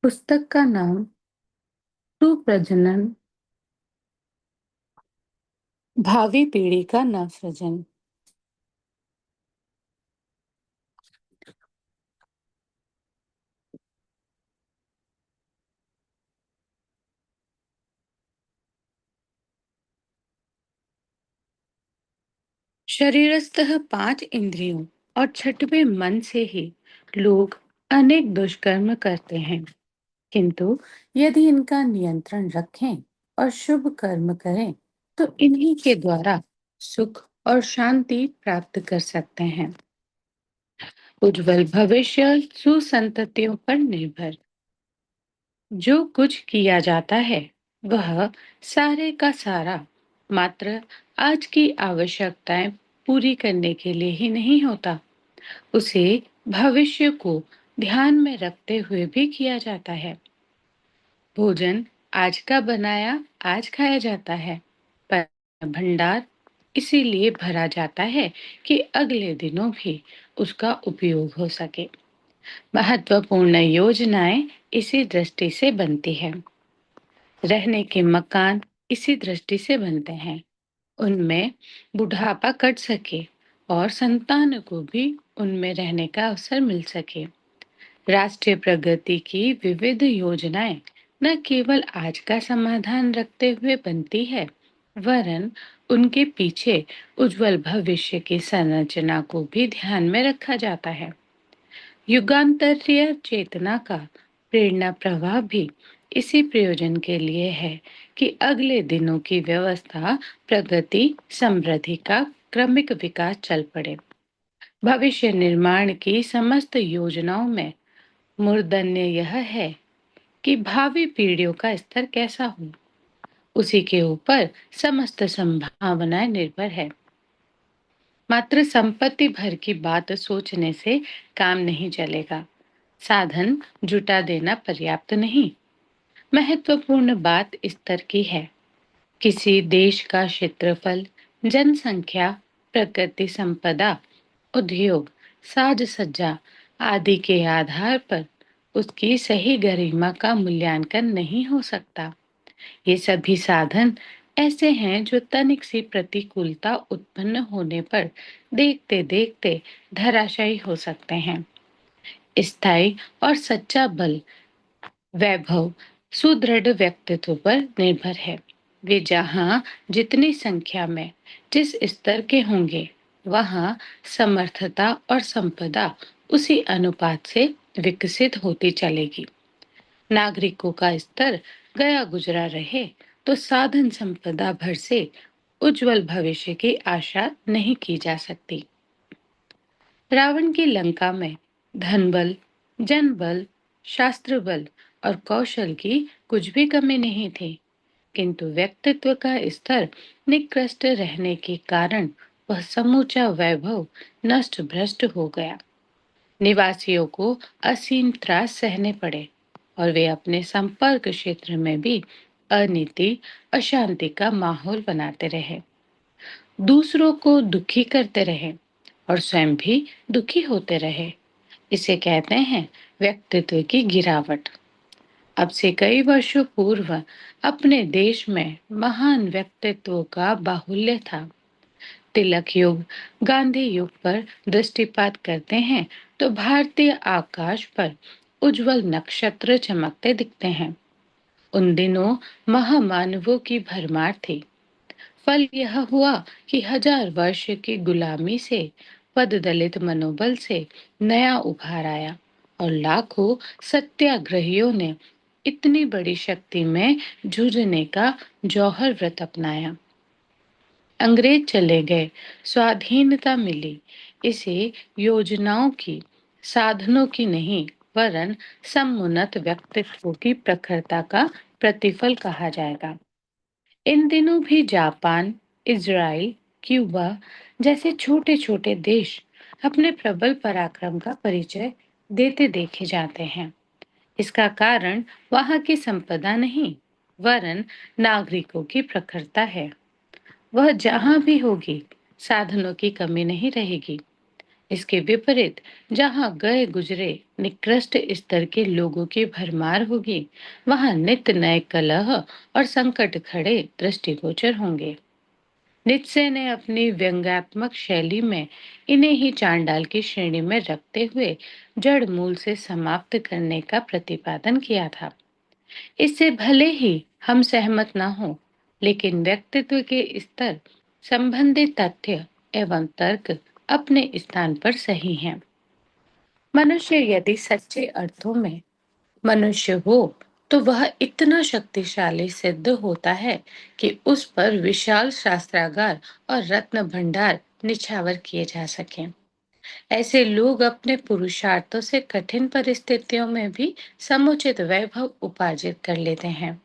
पुस्तक का नाम सुप्रजनन, भावी पीढ़ी का नवसृजन। शरीरस्थः 5 इंद्रियों और छठवें मन से ही लोग अनेक दुष्कर्म करते हैं, किंतु यदि इनका नियंत्रण रखें और शुभ कर्म करें तो इन्हीं के द्वारा सुख और शांति प्राप्त कर सकते हैं। उज्जवल भविष्य सुसंततियों पर निर्भर। जो कुछ किया जाता है वह सारे का सारा मात्र आज की आवश्यकताएं पूरी करने के लिए ही नहीं होता, उसे भविष्य को ध्यान में रखते हुए भी किया जाता है। भोजन आज का बनाया आज खाया जाता है, पर भंडार इसीलिए भरा जाता है कि अगले दिनों भी उसका उपयोग हो सके। महत्वपूर्ण योजनाएं इसी दृष्टि से बनती है। रहने के मकान इसी दृष्टि से बनते हैं। उनमें बुढ़ापा कट सके और संतान को भी उनमें रहने का अवसर मिल सके। राष्ट्रीय प्रगति की विविध योजनाएं न केवल आज का समाधान रखते हुए बनती है, वरन उनके पीछे उज्जवल भविष्य की संरचना को भी ध्यान में रखा जाता है। युगांतरीय चेतना का प्रेरणा प्रवाह भी इसी प्रयोजन के लिए है कि अगले दिनों की व्यवस्था, प्रगति, समृद्धि का क्रमिक विकास चल पड़े। भविष्य निर्माण की समस्त योजनाओं में मूर्धन्य यह है कि भावी पीढ़ियों का स्तर कैसा हो, उसी के ऊपर समस्त संभावनाएं निर्भर है। मात्र संपत्ति भर की बात सोचने से काम नहीं चलेगा। साधन जुटा देना पर्याप्त नहीं। महत्वपूर्ण बात स्तर की है। किसी देश का क्षेत्रफल, जनसंख्या, प्रकृति संपदा, उद्योग, साज सज्जा आदि के आधार पर उसकी सही गरिमा का मूल्यांकन नहीं हो सकता। ये सभी साधन ऐसे हैं जो तनिक सी प्रतिकूलता उत्पन्न होने पर देखते देखते धराशायी हो सकते हैं। स्थायी और सच्चा बल, वैभव, सुदृढ़ व्यक्तित्व पर निर्भर है। वे जहां जितनी संख्या में जिस स्तर के होंगे, वहां समर्थता और संपदा उसी अनुपात से विकसित होती चलेगी। नागरिकों का स्तर गया गुजरा रहे तो साधन संपदा भर से उज्जवल भविष्य की आशा नहीं की जा सकती। रावण की लंका में धन बल, जन बल, शास्त्र बल और कौशल की कुछ भी कमी नहीं थी, किंतु व्यक्तित्व का स्तर निकृष्ट रहने के कारण वह समूचा वैभव नष्ट भ्रष्ट हो गया। निवासियों को असीम त्रास सहने पड़े और वे अपने संपर्क क्षेत्र में भी अनीति, अशांति का माहौल बनाते रहे, दूसरों को दुखी करते रहे और स्वयं भी दुखी होते रहे। इसे कहते हैं व्यक्तित्व की गिरावट। अब से कई वर्षों पूर्व अपने देश में महान व्यक्तित्वों का बाहुल्य था। तिलक युग, गांधी युग पर दृष्टिपात करते हैं तो भारतीय आकाश पर उज्जवल नक्षत्र चमकते दिखते हैं। उन दिनों महामानवों की भरमार थी। फल यह हुआ कि हजार वर्ष की गुलामी से पद दलित मनोबल से नया उभार आया और लाखों सत्याग्रहियों ने इतनी बड़ी शक्ति में जूझने का जौहर व्रत अपनाया। अंग्रेज चले गए, स्वाधीनता मिली। इसे योजनाओं की, साधनों की नहीं, वरन समुन्नत व्यक्तित्व की प्रखरता का प्रतिफल कहा जाएगा। इन दिनों भी जापान, इजराइल, क्यूबा जैसे छोटे छोटे देश अपने प्रबल पराक्रम का परिचय देते देखे जाते हैं। इसका कारण वहां की संपदा नहीं, वरन नागरिकों की प्रखरता है। वह जहां भी होगी, साधनों की कमी नहीं रहेगी। इसके विपरीत जहां गए गुजरे निकृष्ट स्तर के लोगों की भरमार होगी, वहां नित्य नए कलह और संकट खड़े दृष्टिगोचर होंगे। नित्से ने अपनी व्यंग्यात्मक शैली में इन्हें ही चांडाल की श्रेणी में रखते हुए जड़ मूल से समाप्त करने का प्रतिपादन किया था। इससे भले ही हम सहमत ना हो, लेकिन व्यक्तित्व के स्तर संबंधित तथ्य एवं तर्क अपने स्थान पर सही हैं। मनुष्य यदि सच्चे अर्थों में मनुष्य हो, तो वह इतना शक्तिशाली सिद्ध होता है कि उस पर विशाल शास्त्रागार और रत्न भंडार निछावर किए जा सकें। ऐसे लोग अपने पुरुषार्थों से कठिन परिस्थितियों में भी समुचित वैभव उपार्जित कर लेते हैं।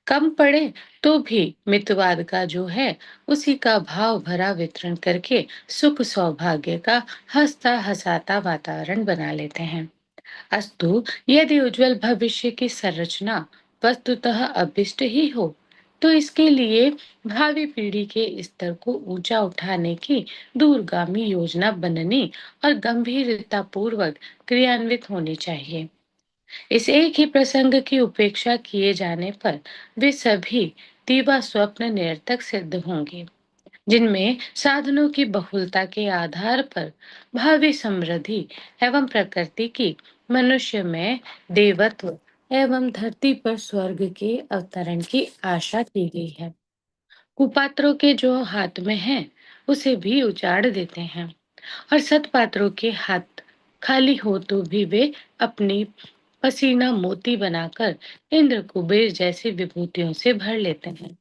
कम पड़े तो भी मितवाद का जो है, उसी का भाव भरा वितरण करके सुख सौभाग्य का हंसता हंसाता वातावरण बना लेते हैं। अस्तु, यदि उज्जवल भविष्य की संरचना वस्तुतः अभिष्ट ही हो, तो इसके लिए भावी पीढ़ी के स्तर को ऊंचा उठाने की दूरगामी योजना बननी और गंभीरता पूर्वक क्रियान्वित होनी चाहिए। इस एक ही प्रसंग की उपेक्षा किए जाने पर वे सभी दिवा स्वप्न निरर्थक सिद्ध होंगे, जिनमें साधनों की बहुलता के आधार पर भावी समृद्धि एवं प्रकृति की मनुष्य में देवत्व एवं धरती पर स्वर्ग के अवतरण की आशा की गई है। कुपात्रों के जो हाथ में है, उसे भी उजाड़ देते हैं, और सत्पात्रों के हाथ खाली हो तो भी वे अपनी पसीना मोती बनाकर इंद्र कुबेर जैसी विभूतियों से भर लेते हैं।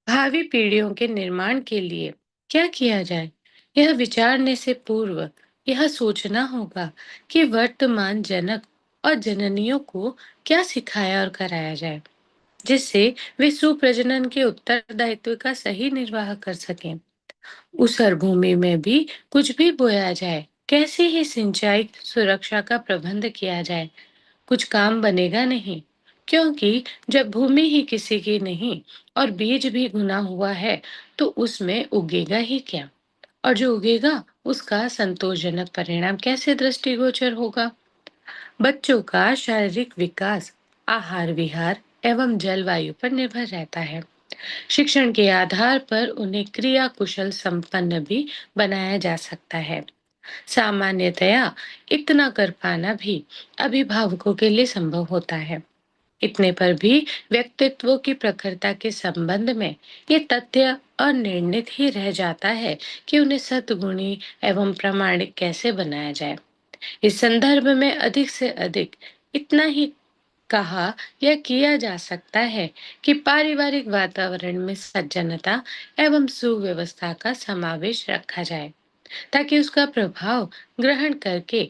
भावी पीढ़ियों के निर्माण के लिए क्या किया जाए, यह विचारने से पूर्व यह सोचना होगा कि वर्तमान जनक और जननियों को क्या सिखाया और कराया जाए, जिससे वे सुप्रजनन के उत्तरदायित्व का सही निर्वाह कर सकें। ऊसर भूमि में भी कुछ भी बोया जाए, कैसे ही सिंचाई सुरक्षा का प्रबंध किया जाए, कुछ काम बनेगा नहीं, क्योंकि जब भूमि ही किसी की नहीं और बीज भी गुना हुआ है, तो उसमें उगेगा ही क्या, और जो उगेगा उसका संतोषजनक परिणाम कैसे दृष्टिगोचर होगा। बच्चों का शारीरिक विकास आहार विहार एवं जलवायु पर निर्भर रहता है। शिक्षण के आधार पर उन्हें क्रिया कुशल संपन्न भी बनाया जा सकता है। सामान्यतया इतना कर पाना भी अभिभावकों के लिए संभव होता है। इतने पर भी व्यक्तित्व की प्रखरता के संबंध में ये तथ्य अनिर्णित ही रह जाता है कि उन्हें सद्गुणी एवं प्रामाणिक कैसे बनाया जाए। इस संदर्भ में अधिक से अधिक इतना ही कहा या किया जा सकता है कि पारिवारिक वातावरण में सज्जनता एवं सुव्यवस्था का समावेश रखा जाए, ताकि उसका प्रभाव ग्रहण करके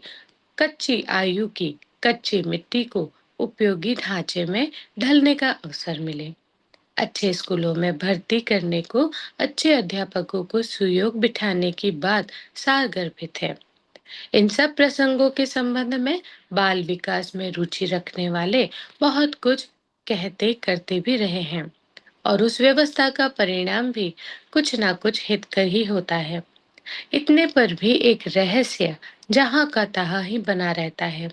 कच्ची आयु की कच्ची मिट्टी को उपयोगी ढांचे में ढलने का अवसर मिले। अच्छे स्कूलों में भर्ती करने को अच्छे अध्यापकों को सुयोग बिठाने की बात सारगर्भित है। इन सब प्रसंगों के संबंध में बाल विकास में रुचि रखने वाले बहुत कुछ कहते करते भी रहे हैं, और उस व्यवस्था का परिणाम भी कुछ ना कुछ हितकर ही होता है। इतने पर भी एक रहस्य जहां का तहां ही बना रहता है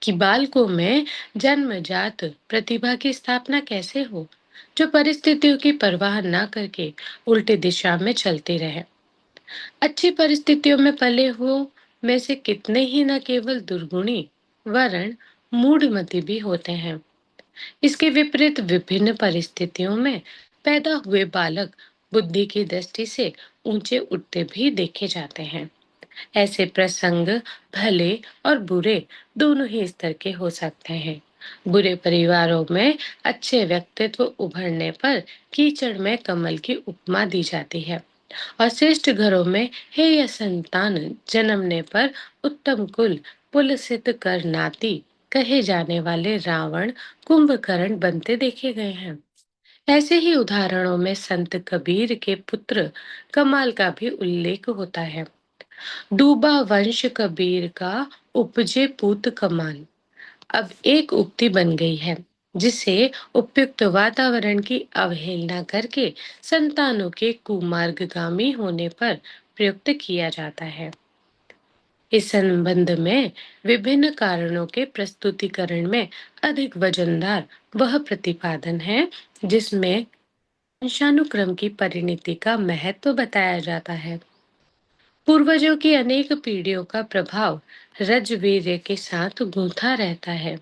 कि बालकों में जन्मजात प्रतिभा की स्थापना कैसे हो, जो परिस्थितियों की परवाह न करके उल्टे दिशा में चलती रहे। अच्छी परिस्थितियों में पले हुओं में से कितने ही न केवल दुर्गुणी वरन मूढ़मती भी होते हैं। इसके विपरीत विभिन्न परिस्थितियों में पैदा हुए बालक बुद्धि की दृष्टि से ऊंचे उठते भी देखे जाते हैं। ऐसे प्रसंग भले और बुरे दोनों ही स्तर के हो सकते हैं। बुरे परिवारों में अच्छे व्यक्तित्व उभरने पर कीचड़ में कमल की उपमा दी जाती है, और श्रेष्ठ घरों में हेय संतान जन्मने पर उत्तम कुल पुलसित कर नाती कहे जाने वाले रावण कुंभकर्ण बनते देखे गए हैं। ऐसे ही उदाहरणों में संत कबीर के पुत्र कमाल का भी उल्लेख होता है। दूबा वंश कबीर का उपजे पूत कमाल अब एक उक्ति बन गई है, जिसे उपयुक्त वातावरण की अवहेलना करके संतानों के कुमार्गगामी होने पर प्रयुक्त किया जाता है। इस संबंध में विभिन्न कारणों के प्रस्तुतिकरण में अधिक वजनदार वह प्रतिपादन है जिसमें वंशानुक्रम की परिणति का महत्व बताया जाता है। पूर्वजों की अनेक पीढ़ियों का प्रभाव रजवीर्य के साथ गूंथा रहता है।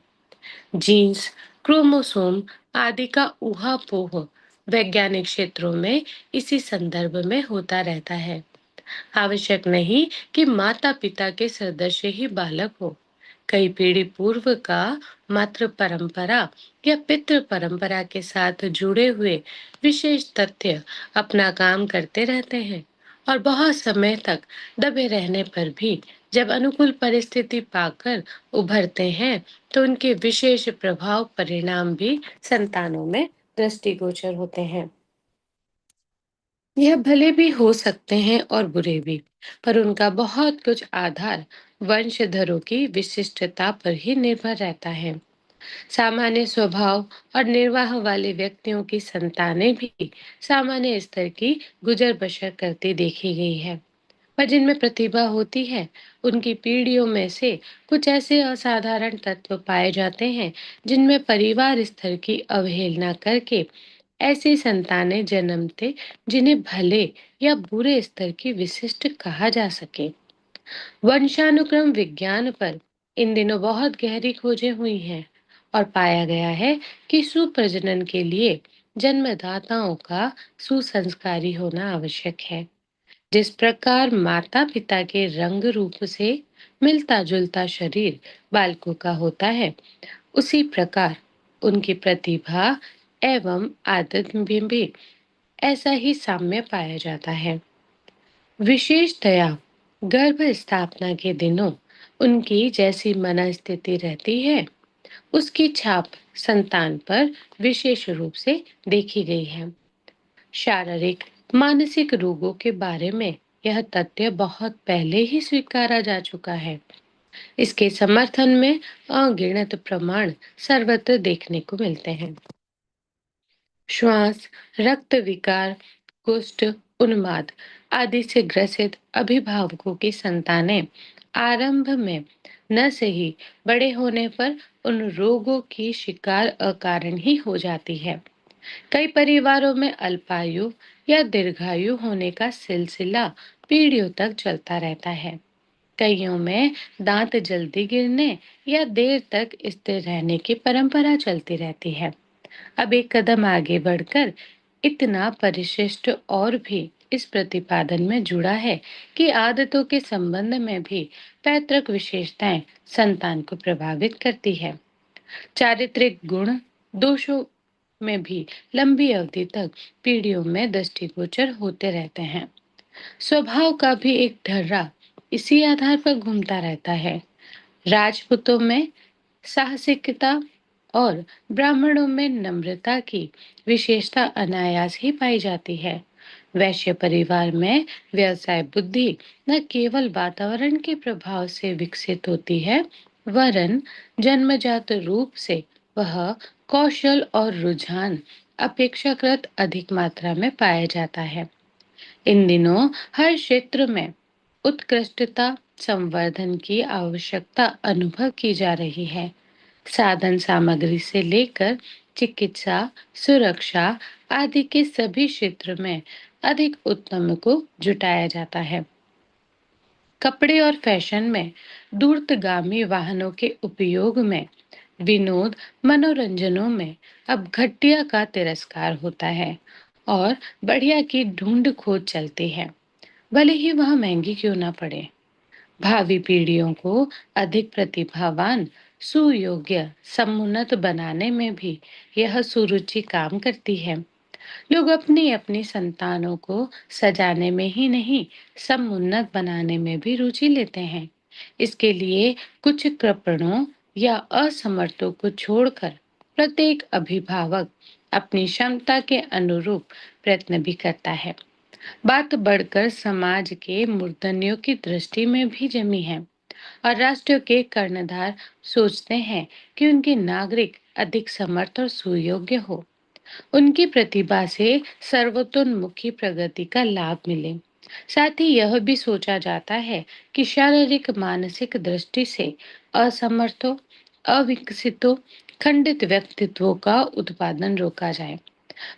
जीन्स, क्रोमोसोम आदि का ऊहापोह वैज्ञानिक क्षेत्रों में इसी संदर्भ में होता रहता है। आवश्यक नहीं कि माता पिता के सदस्य ही बालक हो। कई पीढ़ी पूर्व का मातृ परंपरा या पितृ परंपरा के साथ जुड़े हुए विशेष तथ्य अपना काम करते रहते हैं और बहुत समय तक दबे रहने पर भी जब अनुकूल परिस्थिति पाकर उभरते हैं तो उनके विशेष प्रभाव परिणाम भी संतानों में दृष्टिगोचर होते हैं। यह भले भी हो सकते हैं और बुरे भी, पर उनका बहुत कुछ आधार वंशधरों की विशिष्टता पर ही निर्भर रहता है। सामान्य स्वभाव और निर्वाह वाले व्यक्तियों की संतानें भी सामान्य स्तर की गुजर बसर करती देखी गई है। पर जिनमें प्रतिभा होती है, उनकी पीढ़ियों में से कुछ ऐसे असाधारण तत्व पाए जाते हैं जिनमें परिवार स्तर की अवहेलना करके ऐसी संतानें जन्मते जिन्हें भले या बुरे स्तर की विशिष्ट कहा जा सके। वंशानुक्रम विज्ञान पर इन दिनों बहुत गहरी खोजें हुई हैं और पाया गया है कि सुप्रजनन के लिए जन्मदाताओं का सुसंस्कारी होना आवश्यक है। जिस प्रकार माता पिता के रंग रूप से मिलता जुलता शरीर बालकों का होता है, उसी प्रकार उनकी प्रतिभा एवं आदत में भी ऐसा ही साम्य पाया जाता है। विशेषतया गर्भ स्थापना के दिनों उनकी जैसी मनस्थिति रहती है, उसकी छाप संतान पर विशेष रूप से देखी गई है। शारीरिक मानसिक रोगों के बारे में यह तथ्य बहुत पहले ही स्वीकारा जा चुका है। इसके समर्थन में अगिनत प्रमाण सर्वत्र देखने को मिलते हैं। श्वास, रक्त विकार, कुष्ठ, उन्माद आदि से ग्रसित अभिभावकों की संतानें आरंभ में न से ही बड़े होने पर उन रोगों की शिकार अकारण ही हो जाती है। कई परिवारों में अल्पायु या दीर्घायु होने का सिलसिला पीढ़ियों तक चलता रहता है। कईयों में दांत जल्दी गिरने या देर तक स्थिर रहने की परंपरा चलती रहती है। अब एक कदम आगे बढ़कर इतना परिशिष्ट और भी इस प्रतिपादन में जुड़ा है कि आदतों के संबंध में भी पैतृक विशेषताएं संतान को प्रभावित करती है। चारित्रिक गुण दोषों में भी लंबी अवधि तक पीढ़ियों में दृष्टिगोचर होते रहते हैं। स्वभाव का भी एक ढर्रा इसी आधार पर घूमता रहता है। राजपूतों में साहसिकता और ब्राह्मणों में नम्रता की विशेषता अनायास ही पाई जाती है। वैश्य परिवार में व्यवसाय बुद्धि न केवल वातावरण के प्रभाव से विकसित होती है, वरन जन्मजात रूप से वह कौशल और रुझान अपेक्षाकृत अधिक मात्रा में पाया जाता है। इन दिनों हर क्षेत्र में उत्कृष्टता संवर्धन की आवश्यकता अनुभव की जा रही है। साधन सामग्री से लेकर चिकित्सा, सुरक्षा आदि के सभी क्षेत्र में अधिक उत्तम को जुटाया जाता है। कपड़े और फैशन में दूरगामी वाहनों के उपयोग में विनोद मनोरंजनों में अब घटिया का तिरस्कार होता है और बढ़िया की ढूंढ खोज चलती है, भले ही वह महंगी क्यों ना पड़े। भावी पीढ़ियों को अधिक प्रतिभावान, सुयोग्य, समुन्नत बनाने में भी यह सुरुचि काम करती है। लोग अपनी अपनी संतानों को सजाने में ही नहीं, समुन्नत बनाने में भी रुचि लेते हैं। इसके लिए कुछ कृपणों या असमर्थों को छोड़कर प्रत्येक अभिभावक अपनी क्षमता के अनुरूप प्रयत्न भी करता है। बात बढ़कर समाज के मूर्धन्यों की दृष्टि में भी जमी है और राष्ट्र के कर्णधार सोचते हैं कि उनके नागरिक अधिक समर्थ और सुयोग्य हो, उनकी प्रतिभा से सर्वतोन्मुखी प्रगति का लाभ मिले। साथ ही यह भी सोचा जाता है कि शारीरिक मानसिक दृष्टि से असमर्थों, अविकसितों, खंडित व्यक्तित्वों का उत्पादन रोका जाए।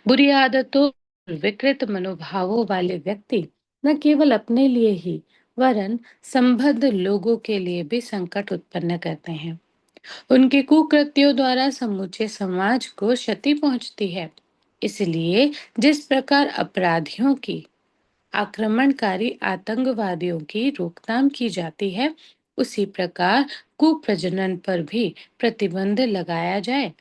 बुरी आदतों और विकृत मनोभावों वाले व्यक्ति न केवल अपने लिए ही वरन संबद्ध लोगों के लिए भी संकट उत्पन्न करते हैं। उनके कुकृत्यों द्वारा समूचे समाज को क्षति पहुंचती है। इसलिए जिस प्रकार अपराधियों की, आक्रमणकारी आतंकवादियों की रोकथाम की जाती है, उसी प्रकार कुप्रजनन पर भी प्रतिबंध लगाया जाए।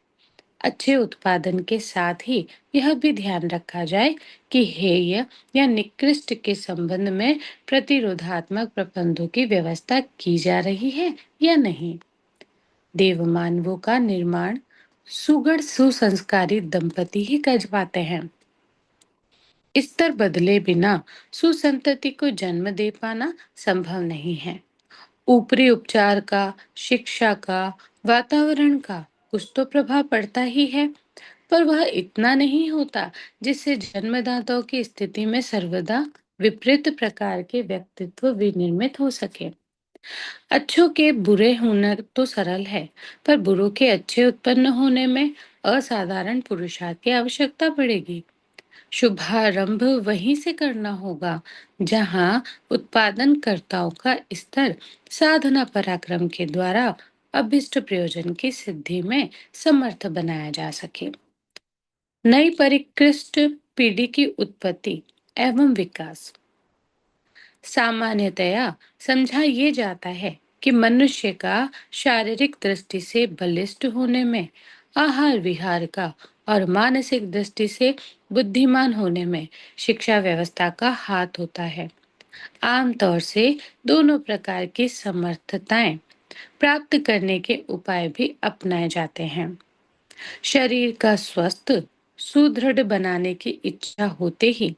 अच्छे उत्पादन के साथ ही यह भी ध्यान रखा जाए कि हेय या निकृष्ट के संबंध में प्रतिरोधात्मक प्रबंधों की व्यवस्था की जा रही है या नहीं। देवमानवों का निर्माण सुगढ़ सुसंस्कारी दंपति ही कर पाते हैं। स्तर बदले बिना सुसंतति को जन्म दे पाना संभव नहीं है। ऊपरी उपचार का, शिक्षा का, वातावरण का कुछ तो प्रभाव पड़ता ही है, पर वह इतना नहीं होता जिससे जन्मदाताओं की स्थिति में सर्वदा विपरीत प्रकार के व्यक्तित्व विनिर्मित हो सके। अच्छों के बुरे होना तो सरल है, पर बुरों के अच्छे उत्पन्न होने में असाधारण पुरुषार्थ की आवश्यकता पड़ेगी। शुभारंभ वहीं से करना होगा जहां उत्पादनकर्ताओं का स्तर साधना पराक्रम के द्वारा अभिष्ट प्रयोजन की सिद्धि में समर्थ बनाया जा सके। नई परिष्कृत पीढ़ी की उत्पत्ति एवं विकास सामान्यतया समझा ये जाता है कि मनुष्य का शारीरिक दृष्टि से बलिष्ठ होने में आहार विहार का और मानसिक दृष्टि से बुद्धिमान होने में शिक्षा व्यवस्था का हाथ होता है। आमतौर से दोनों प्रकार की समर्थताएं प्राप्त करने के उपाय भी अपनाए जाते हैं। शरीर का स्वस्थ सुदृढ़ बनाने की इच्छा होते ही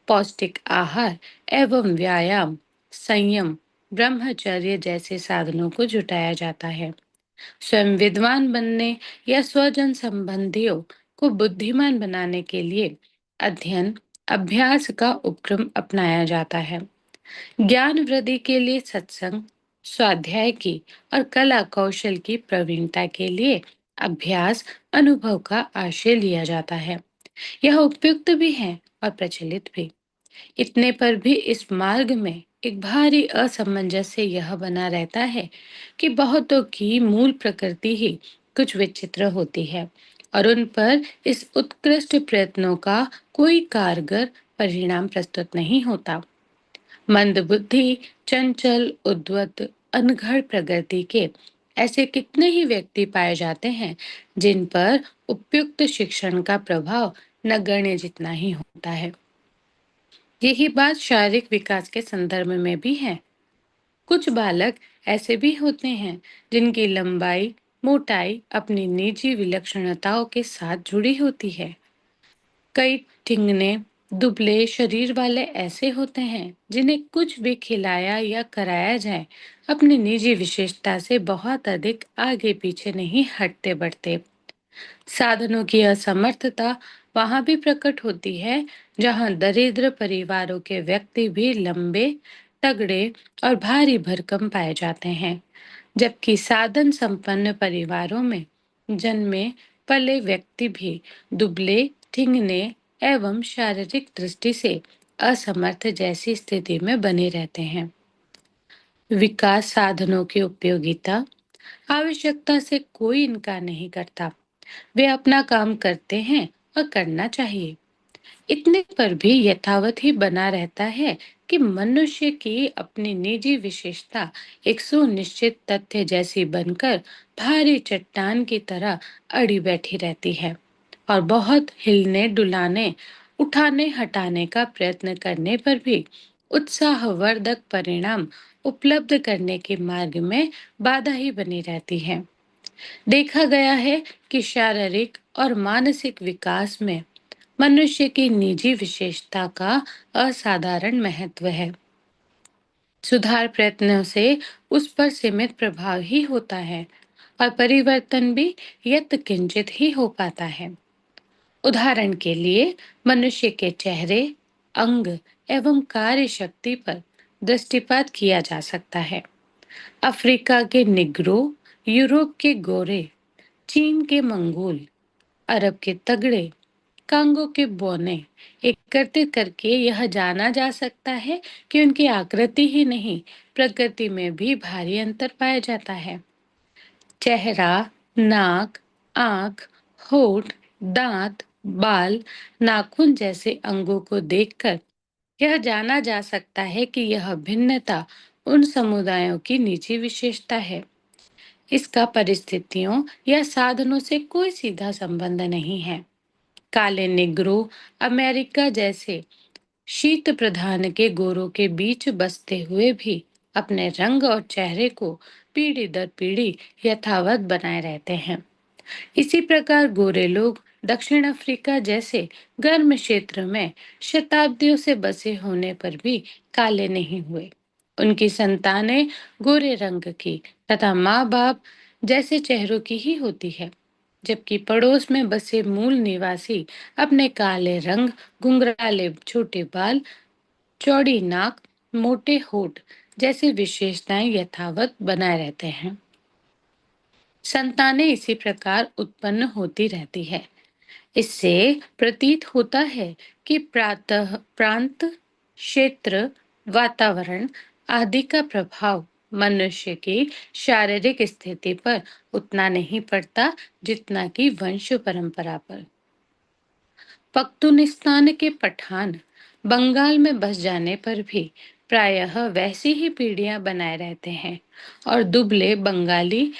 पौष्टिक आहार एवं व्यायाम, संयम, ब्रह्मचर्य जैसे साधनों को जुटाया जाता है। स्वयं विद्वान बनने या स्वजन संबंधियों को बुद्धिमान बनाने के लिए अध्ययन, अभ्यास का उपक्रम अपनाया जाता है। ज्ञान वृद्धि के लिए सत्संग, स्वाध्याय की और कला कौशल की प्रवीणता के लिए अभ्यास, अनुभव का आश्रय लिया जाता है। यह उपयुक्त भी है और प्रचलित भी। इतने पर भी इस मार्ग में एक भारी असमंजस्य यह बना रहता है कि बहुतों की मूल प्रकृति ही कुछ विचित्र होती है और उन पर इस उत्कृष्ट प्रयत्नों का कोई कारगर परिणाम प्रस्तुत नहीं होता। मंदबुद्धि, चंचल, उद्वत, अनघड़ प्रकृति के ऐसे कितने ही व्यक्ति पाए जाते हैं जिन पर उपयुक्त शिक्षण का प्रभाव नगण्य जितना ही होता है। यही बात शारीरिक विकास के संदर्भ में भी है। कुछ बालक ऐसे भी होते हैं जिनकी लंबाई, मोटाई अपनी निजी विलक्षणताओं के साथ जुड़ी होती है। कई ठिंगने, दुबले शरीर वाले ऐसे होते हैं जिन्हें कुछ भी खिलाया या कराया जाए, अपनी निजी विशेषता से बहुत अधिक आगे पीछे नहीं हटते बढ़ते। साधनों की असमर्थता वहां भी प्रकट होती है जहां दरिद्र परिवारों के व्यक्ति भी लंबे, तगड़े और भारी भरकम पाए जाते हैं, जबकि साधन संपन्न परिवारों में जन्मे पले व्यक्ति भी दुबले, ठिंगने एवं शारीरिक दृष्टि से असमर्थ जैसी स्थिति में बने रहते हैं। विकास साधनों की उपयोगिता आवश्यकता से कोई इनकार नहीं करता। वे अपना काम करते हैं और करना चाहिए। इतने पर भी यथावत ही बना रहता है कि मनुष्य की अपनी निजी विशेषता एक सुनिश्चित तथ्य जैसी बनकर भारी चट्टान की तरह अड़ी बैठी रहती है और बहुत हिलने डुलाने, उठाने हटाने का प्रयत्न करने पर भी उत्साहवर्धक परिणाम उपलब्ध करने के मार्ग में बाधा ही बनी रहती है। देखा गया है कि शारीरिक और मानसिक विकास में मनुष्य की निजी विशेषता का असाधारण महत्व है। सुधार प्रयत्नों से उस पर सीमित प्रभाव ही होता है और परिवर्तन भी यत किंचित ही हो पाता है। उदाहरण के लिए मनुष्य के चेहरे, अंग एवं कार्य शक्ति पर दृष्टिपात किया जा सकता है। अफ्रीका के निग्रो, यूरोप के गोरे, चीन के मंगोल, अरब के तगड़े, कांगो के बौने एकत्रित करके यह जाना जा सकता है कि उनकी आकृति ही नहीं, प्रकृति में भी भारी अंतर पाया जाता है। चेहरा, नाक, आंख, होठ, दांत, बाल, नाखून जैसे अंगों को देखकर यह जाना जा सकता है कि यह भिन्नता उन समुदायों की निजी विशेषता है। इसका परिस्थितियों या साधनों से कोई सीधा संबंध नहीं है। काले निग्रो अमेरिका जैसे शीत प्रधान के गोरों के बीच बसते हुए भी अपने रंग और चेहरे को पीढ़ी दर पीढ़ी यथावत बनाए रहते हैं। इसी प्रकार गोरे लोग दक्षिण अफ्रीका जैसे गर्म क्षेत्र में शताब्दियों से बसे होने पर भी काले नहीं हुए। उनकी संतानें गोरे रंग की तथा माँ बाप जैसे चेहरों की ही होती है, जबकि पड़ोस में बसे मूल निवासी अपने काले रंग, घुंघराले छोटे बाल, चौड़ी नाक, मोटे होठ जैसी विशेषताएं यथावत बनाए रहते हैं। संतानें इसी प्रकार उत्पन्न होती रहती है। इससे प्रतीत होता है कि प्रातः प्रांत, क्षेत्र, वातावरण आदि का प्रभाव मनुष्य की शारीरिक स्थिति पर उतना नहीं पड़ता जितना कि वंश परंपरा पर। पख्तूनिस्तान के पठान बंगाल में बस जाने पर भी प्रायः वैसी ही पीढ़ियां बनाए रहते हैं और दुबले बंगाली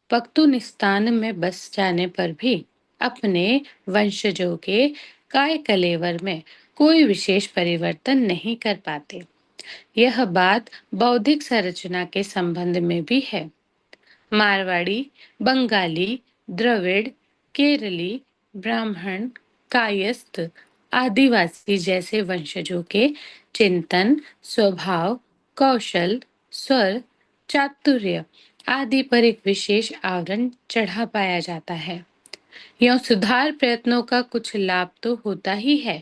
पख्तूनिस्तान में बस जाने पर भी अपने वंशजों के काय कलेवर में कोई विशेष परिवर्तन नहीं कर पाते। यह बात बौद्धिक संरचना के संबंध में भी है। मारवाड़ी, बंगाली, द्रविड़, केरली, ब्राह्मण, कायस्थ, आदिवासी जैसे वंशजों के चिंतन, स्वभाव, कौशल, स्वर, चातुर्य आदि पर एक विशेष आवरण चढ़ा पाया जाता है। यह सुधार प्रयत्नों का कुछ लाभ तो होता ही है,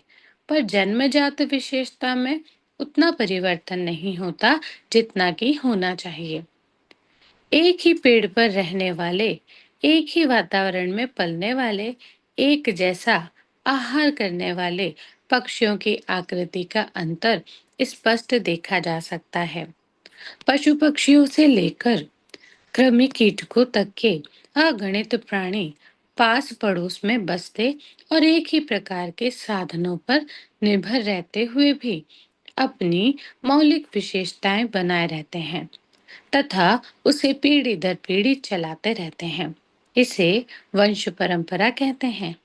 पर जन्मजात विशेषता में उतना परिवर्तन नहीं होता जितना कि होना चाहिए। एक ही पेड़ पर रहने वाले, एक ही वातावरण में पलने वाले, एक जैसा आहार करने वाले पक्षियों की आकृति का अंतर स्पष्ट देखा जा सकता है। पशु पक्षियों से लेकर कृमि कीटकों तक के अगणित प्राणी पास पड़ोस में बसते और एक ही प्रकार के साधनों पर निर्भर रहते हुए भी अपनी मौलिक विशेषताएं बनाए रहते हैं तथा उसे पीढ़ी दर पीढ़ी चलाते रहते हैं। इसे वंश परंपरा कहते हैं।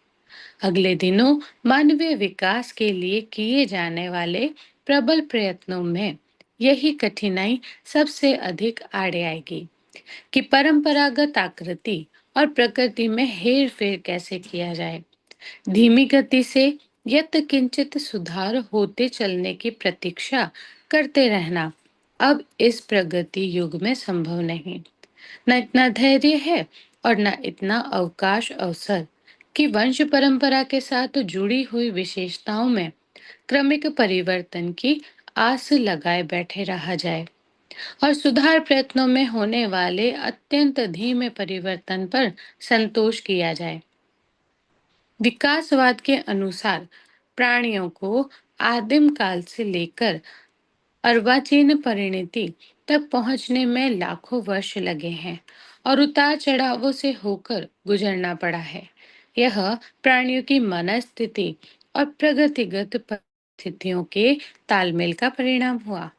अगले दिनों मानवीय विकास के लिए किए जाने वाले प्रबल प्रयत्नों में यही कठिनाई सबसे अधिक आड़े आएगी कि परंपरागत आकृति और प्रकृति में हेर फेर कैसे किया जाए। धीमी गति से यत किंचित सुधार होते चलने की प्रतीक्षा करते रहना अब इस प्रगति युग में संभव नहीं। न इतना धैर्य है और न इतना अवकाश अवसर कि वंश परंपरा के साथ जुड़ी हुई विशेषताओं में क्रमिक परिवर्तन की आस लगाए बैठे रहा जाए और सुधार प्रयत्नों में होने वाले अत्यंत धीमे परिवर्तन पर संतोष किया जाए। विकासवाद के अनुसार प्राणियों को आदिम काल से लेकर अर्वाचीन परिणति तक पहुंचने में लाखों वर्ष लगे हैं और उतार चढ़ावों से होकर गुजरना पड़ा है। यह प्राणियों की मनस्थिति और प्रगतिगत परिस्थितियों के तालमेल का परिणाम हुआ।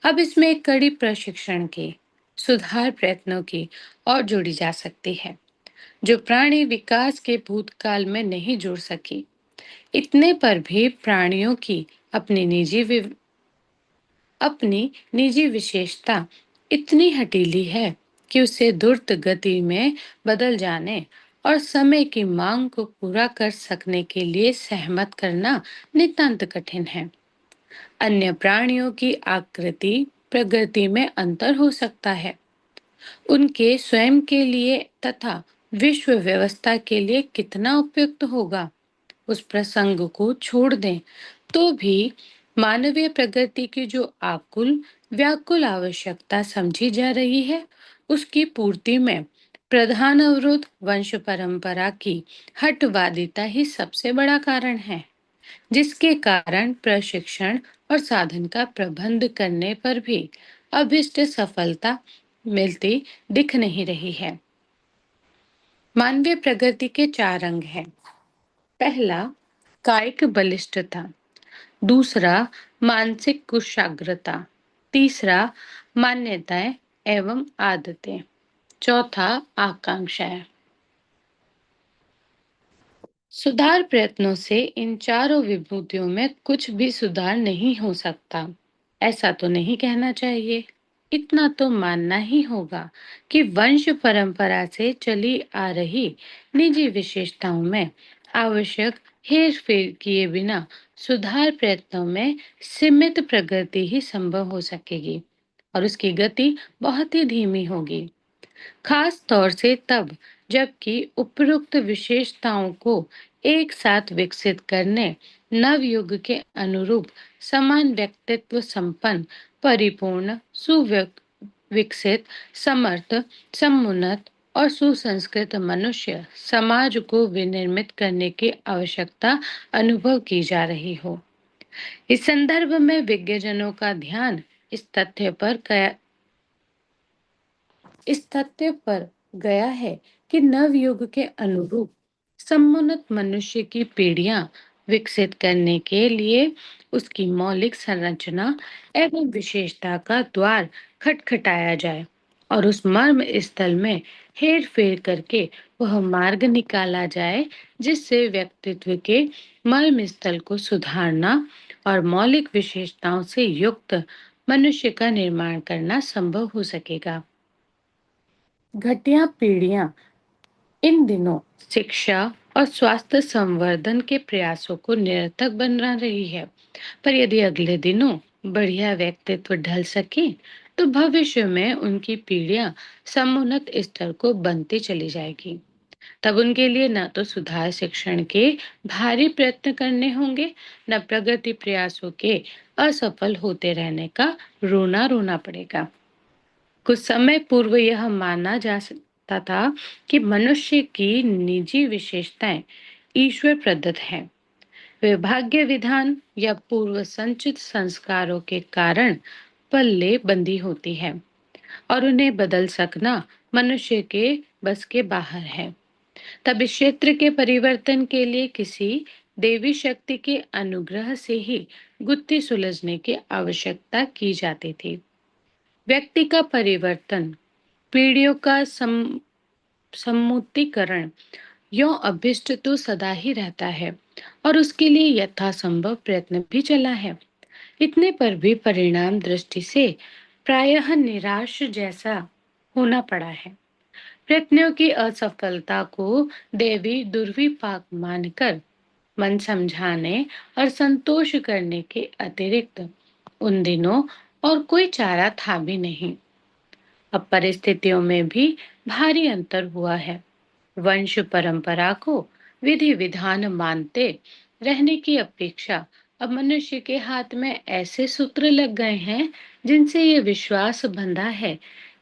अब इसमें एक कड़ी प्रशिक्षण की, सुधार प्रयत्नों की और जोड़ी जा सकती है, जो प्राणी विकास के भूतकाल में नहीं जुड़ सकी। इतने पर भी प्राणियों की अपनी निजी विशेषता इतनी हठीली है कि उसे द्रुत गति में बदल जाने और समय की मांग को पूरा कर सकने के लिए सहमत करना नितांत कठिन है। अन्य प्राणियों की आकृति प्रकृति में अंतर हो सकता है, उनके स्वयं के लिए तथा विश्व व्यवस्था के लिए कितना उपयुक्त होगा उस प्रसंग को छोड़ दें, तो भी मानवीय प्रगति की जो आकुल व्याकुल आवश्यकता समझी जा रही है, उसकी पूर्ति में प्रधान अवरोध वंश परंपरा की हटवादिता ही सबसे बड़ा कारण है, जिसके कारण प्रशिक्षण और साधन का प्रबंध करने पर भी अभिष्ट सफलता मिलती दिख नहीं रही है। मानवीय प्रगति के चार अंग हैं। पहला, कायिक बलिष्ठता। दूसरा, मानसिक कुशाग्रता। तीसरा, मान्यताएं एवं आदतें। चौथा, आकांक्षाएं। सुधार प्रयत्नों से इन चारों विभूतियों में कुछ भी सुधार नहीं हो सकता, ऐसा तो नहीं कहना चाहिए। इतना तो मानना ही होगा कि वंश परंपरा से चली आ रही निजी विशेषताओं में आवश्यक हेर फेर किए बिना सुधार प्रयत्नों में सीमित प्रगति ही संभव हो सकेगी, और उसकी गति बहुत ही धीमी होगी। खास तौर से तब जबकि उपरोक्त विशेषताओं को एक साथ विकसित करने नवयुग के अनुरूप समान व्यक्तित्व संपन्न, परिपूर्ण, सुविकसित, समर्थ, समुन्नत और सुसंस्कृत मनुष्य समाज को विनिर्मित करने की आवश्यकता अनुभव की जा रही हो। इस संदर्भ में विज्ञजनों का ध्यान इस तथ्य पर गया है कि नवयुग के अनुरूप समुन्नत मनुष्य की पीढ़ियां विकसित करने के लिए उसकी मौलिक संरचना एवं विशेषता का द्वार खटखटाया जाए, और उस मर्म स्थल में हेर फेर करके वह मार्ग निकाला जाए जिससे व्यक्तित्व के मर्म स्थल को सुधारना और मौलिक विशेषताओं से युक्त मनुष्य का निर्माण करना संभव हो सकेगा। घटिया पीढ़ियां इन दिनों शिक्षा और स्वास्थ्य संवर्धन के प्रयासों को निरर्थक बना रही है, पर यदि अगले दिनों बढ़िया व्यक्तित्व ढल सके तो भविष्य में उनकी पीढ़ियां समुन्नत स्तर को बनती चली जाएगी। तब उनके लिए न तो सुधार शिक्षण के भारी प्रयत्न करने होंगे, न प्रगति प्रयासों के असफल होते रहने का रोना रोना पड़ेगा। कुछ समय पूर्व यह माना जा सकता था कि मनुष्य की निजी विशेषताएं ईश्वर प्रदत्त हैं। वे भाग्य विधान या पूर्व संचित संस्कारों के कारण पल्ले बंदी होती है, और उन्हें बदल सकना मनुष्य के बस के बाहर है। तब इस क्षेत्र के परिवर्तन के लिए किसी देवी शक्ति के अनुग्रह से ही गुत्थी सुलझने की आवश्यकता की जाती थी। व्यक्ति का परिवर्तन, पीढ़ियों का सम्मुतिकरण, यो अभिष्ट तो सदा ही रहता है, और उसके लिए यथासंभव प्रयत्न भी चला है। इतने पर भी परिणाम दृष्टि से प्रायः निराश जैसा होना पड़ा है। प्रयत्नों की असफलता को देवी दुर्विपाक मानकर मन समझाने और संतोष करने के अतिरिक्त उन दिनों और कोई चारा था भी नहीं। अब परिस्थितियों में भी भारी अंतर हुआ है। वंश परंपरा को विधि विधान मानते रहने की अपेक्षा अब मनुष्य के हाथ में ऐसे सूत्र लग गए हैं जिनसे ये विश्वास बंधा है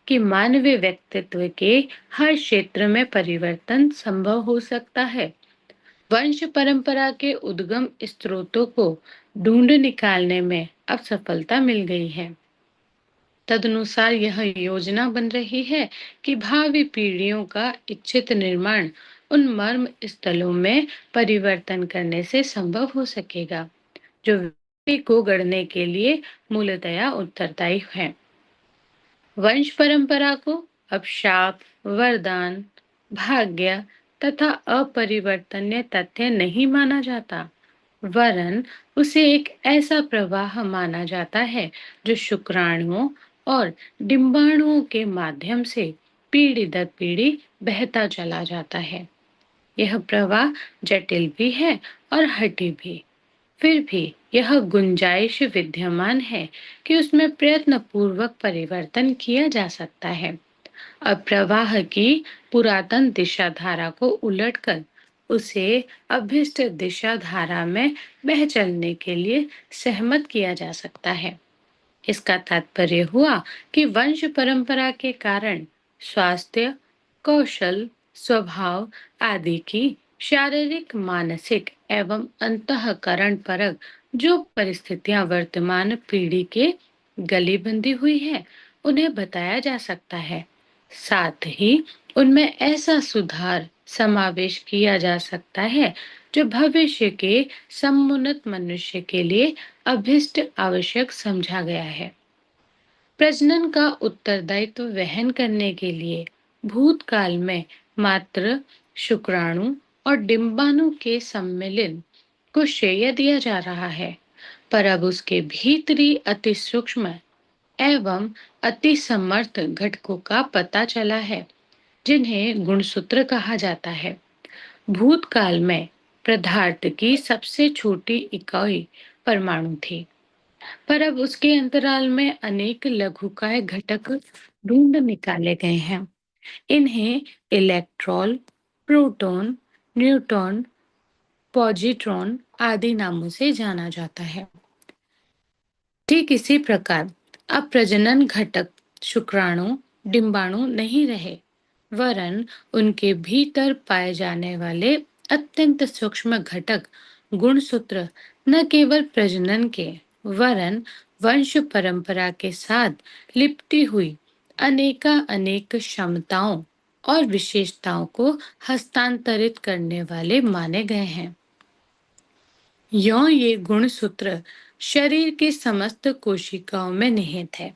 कि मानवीय व्यक्तित्व के हर क्षेत्र में परिवर्तन संभव हो सकता है। वंश परंपरा के उद्गम स्रोतों को ढूंढ निकालने में अब सफलता मिल गई है। तदनुसार यह योजना बन रही है कि भावी पीढ़ियों का इच्छित निर्माण उन मर्म स्थलों में परिवर्तन करने से संभव हो सकेगा जो व्यक्ति को गढ़ने के लिए मूलतया उत्तरदायी है। वंश परंपरा को अब शाप, वरदान, भाग्य तथा अपरिवर्तनीय तथ्य नहीं माना जाता, वरन उसे एक ऐसा प्रवाह माना जाता है जो शुक्राणुओं और डिंबाणुओं के माध्यम से पीढ़ी दर पीढ़ी बहता चला जाता है। यह प्रवाह जटिल भी है और हठी भी, फिर भी यह गुंजाइश विद्यमान है कि उसमें प्रयत्न पूर्वक परिवर्तन किया जा सकता है। अब प्रवाह की पुरातन दिशा धारा को उलटकर उसे अभिष्ट दिशा धारा में बह चलने के लिए सहमत किया जा सकता है। इसका तात्पर्य हुआ कि वंश परंपरा के कारण स्वास्थ्य, कौशल, स्वभाव आदि की शारीरिक, मानसिक एवं अंतःकरण परक जो परिस्थितियां वर्तमान पीढ़ी के गली बंधी हुई है, उन्हें बताया जा सकता है। साथ ही उनमें ऐसा सुधार समावेश किया जा सकता है जो भविष्य के समुन्नत मनुष्य के लिए अभिष्ट आवश्यक समझा गया है। प्रजनन का उत्तरदायित्व वहन करने के लिए भूतकाल में मात्र शुक्राणु और डिंबाणु के सम्मिलन को श्रेय दिया जा रहा है, पर अब उसके भीतरी अति सूक्ष्म एवं अति समर्थ घटकों का पता चला है, जिन्हें गुणसूत्र कहा जाता है। भूतकाल में पदार्थ की सबसे छोटी इकाई परमाणु थी, पर अब उसके अंतराल में अनेक लघुकाय घटक ढूंढ निकाले गए हैं। इन्हें इलेक्ट्रॉन, प्रोटॉन, न्यूट्रॉन, पॉजिट्रॉन आदि नामों से जाना जाता है। ठीक इसी प्रकार अब प्रजनन घटक शुक्राणु, डिंबाणु नहीं रहे, वरन उनके भीतर पाए जाने वाले अत्यंत सूक्ष्म घटक गुणसूत्र न केवल प्रजनन के वरन वंश परंपरा के साथ लिपटी हुई अनेका अनेक क्षमताओं और विशेषताओं को हस्तांतरित करने वाले माने गए हैं। यों ये गुणसूत्र शरीर के समस्त कोशिकाओं में निहित है,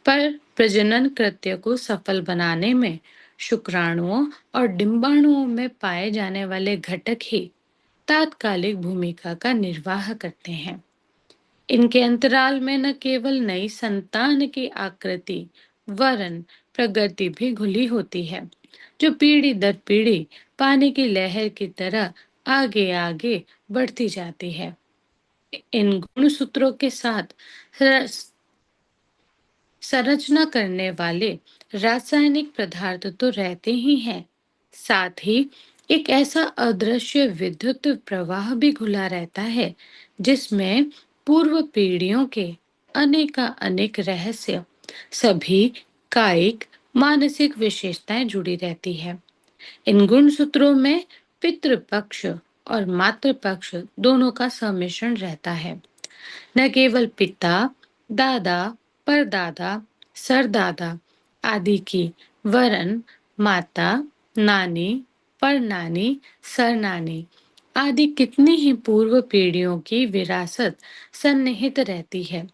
पर प्रजनन कृत्य को सफल बनाने में शुक्राणुओं और डिंबाणुओं में पाए जाने वाले घटक ही तात्कालिक भूमिका का निर्वाह करते हैं। इनके अंतराल में न केवल नई संतान की आकृति वरन प्रगति भी घुली होती है, जो पीढ़ी दर पीढ़ी पानी की लहर की तरह आगे आगे बढ़ती जाती है। इन गुणसूत्रों के साथ संरचना करने वाले रासायनिक पदार्थ तो रहते ही हैं, साथ ही एक ऐसा अदृश्य विद्युत प्रवाह भी घुला रहता है, जिसमें पूर्व पीढ़ियों के अनेका अनेक रहस्य, सभी कायिक, मानसिक विशेषताएं जुड़ी रहती है। इन गुणसूत्रों में पितृपक्ष और मातृपक्ष दोनों का सम्मिश्रण रहता है। न केवल पिता, दादा, परदादा, सरदादा आदि की, वरन माता, नानी, परनानी, सरनानी आदि कितनी ही पूर्व पीढ़ियों की विरासत सन्निहित रहती है।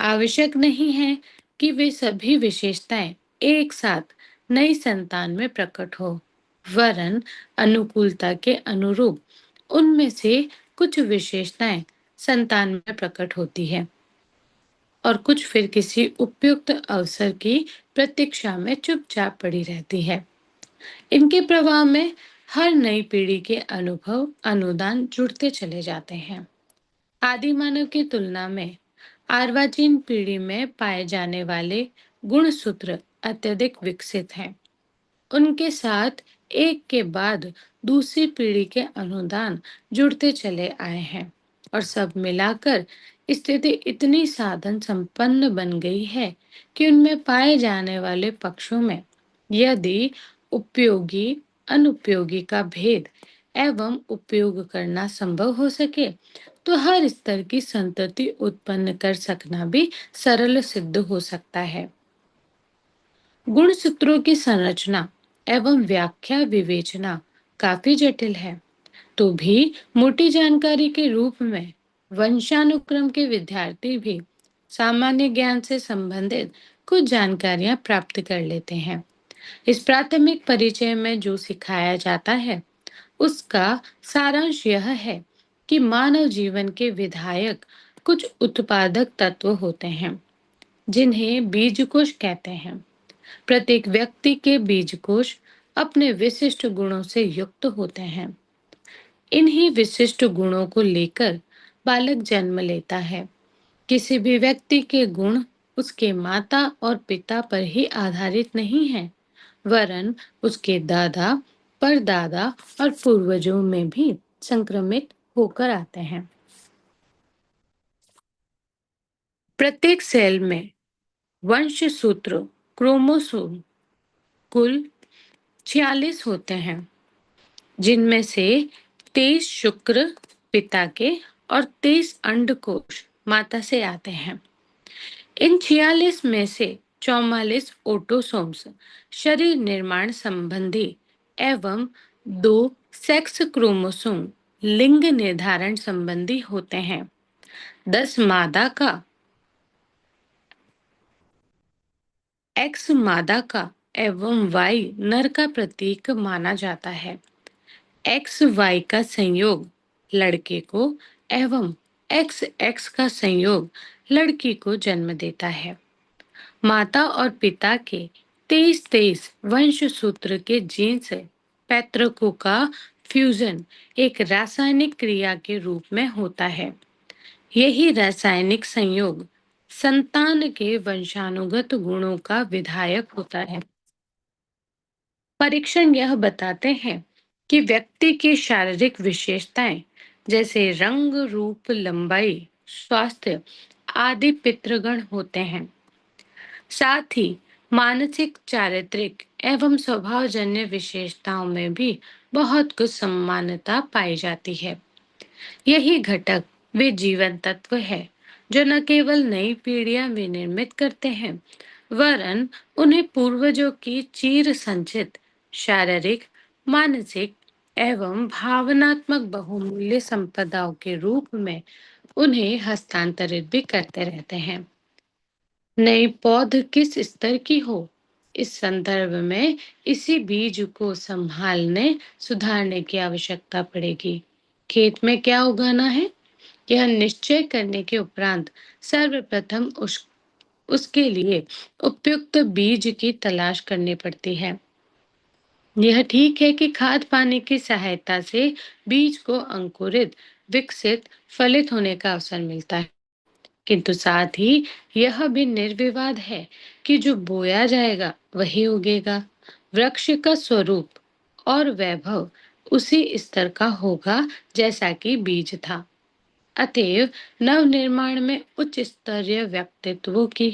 आवश्यक नहीं है कि वे सभी विशेषताएं एक साथ नई संतान में प्रकट हो, वरन अनुकूलता के अनुरूप उनमें से कुछ विशेषताएं संतान में प्रकट होती है और कुछ फिर किसी उपयुक्त अवसर की प्रतीक्षा में चुपचाप पड़ी रहती है। इनके प्रवाह में हर नई पीढ़ी के अनुभव, अनुदान जुड़ते चले जाते हैं। आदि मानव की तुलना में अर्वाचीन पीढ़ी में पाए जाने वाले गुणसूत्र अत्यधिक विकसित हैं। उनके साथ एक के बाद दूसरी पीढ़ी के अनुदान जुड़ते चले आए हैं और सब मिलाकर स्थिति इतनी साधन संपन्न बन गई है कि उनमें पाए जाने वाले पक्षों में यदि उपयोगी अनुपयोगी का भेद एवं उपयोग करना संभव हो सके, तो हर स्तर की संतति उत्पन्न कर सकना भी सरल सिद्ध हो सकता है। गुणसूत्रों की संरचना एवं व्याख्या विवेचना काफी जटिल है, तो भी मोटी जानकारी के रूप में वंशानुक्रम के विद्यार्थी भी सामान्य ज्ञान से संबंधित कुछ जानकारियां प्राप्त कर लेते हैं। इस प्राथमिक परिचय में जो सिखाया जाता है, उसका सारांश यह है कि मानव जीवन के विधायक कुछ उत्पादक तत्व होते हैं, जिन्हें बीजकोश कहते हैं। प्रत्येक व्यक्ति के बीजकोश अपने विशिष्ट गुणों से युक्त होते हैं। इन्हीं विशिष्ट गुणों को लेकर बालक जन्म लेता है। किसी भी व्यक्ति के गुण उसके माता और पिता पर ही आधारित नहीं है, वरन उसके दादा, परदादा और पूर्वजों में भी संक्रमित होकर आते हैं। प्रत्येक सेल में वंशसूत्र क्रोमोसोम कुल 46 होते हैं, जिनमें से 23 शुक्र पिता के और 23 अंडकोश माता से आते हैं। इन 46 में से 44 ऑटोसोम्स शरीर निर्माण संबंधी एवं 2 सेक्स क्रोमोसोम लिंग निर्धारण संबंधी होते हैं। 10 मादा का एक्स मादा का एवं वाई नर का प्रतीक माना जाता है। एक्स वाई का संयोग लड़के को एवं एक्स एक्स का संयोग लड़की को जन्म देता है। माता और पिता के 23-23 वंश सूत्र के जीन से पैतृकों का फ्यूजन एक रासायनिक क्रिया के रूप में होता है। यही रासायनिक संयोग संतान के वंशानुगत गुणों का विधायक होता है। परीक्षण यह बताते हैं कि व्यक्ति की शारीरिक विशेषताएं जैसे रंग, रूप, लंबाई, स्वास्थ्य आदि पितृगण होते हैं। साथ ही मानसिक, चारित्रिक एवं स्वभावजन्य विशेषताओं में भी बहुत कुछ समानता पाई जाती है। यही घटक वे जीवन तत्व है जो न केवल नई पीढ़ियां विनिर्मित करते हैं, वरन उन्हें पूर्वजों की चिर संचित शारीरिक, मानसिक एवं भावनात्मक बहुमूल्य संपदाओं के रूप में उन्हें हस्तांतरित भी करते रहते हैं। नई पौध किस स्तर की हो, इस संदर्भ में इसी बीज को संभालने सुधारने की आवश्यकता पड़ेगी। खेत में क्या उगाना है यह निश्चय करने के उपरांत सर्वप्रथम उसके लिए उपयुक्त बीज की तलाश करनी पड़ती है। यह ठीक है कि खाद पानी की सहायता से बीज को अंकुरित, विकसित, फलित होने का अवसर मिलता है, किंतु साथ ही यह भी निर्विवाद है कि जो बोया जाएगा वही उगेगा। वृक्ष का स्वरूप और वैभव उसी स्तर का होगा जैसा कि बीज था। अतएव नवनिर्माण में उच्च स्तरीय व्यक्तित्वों की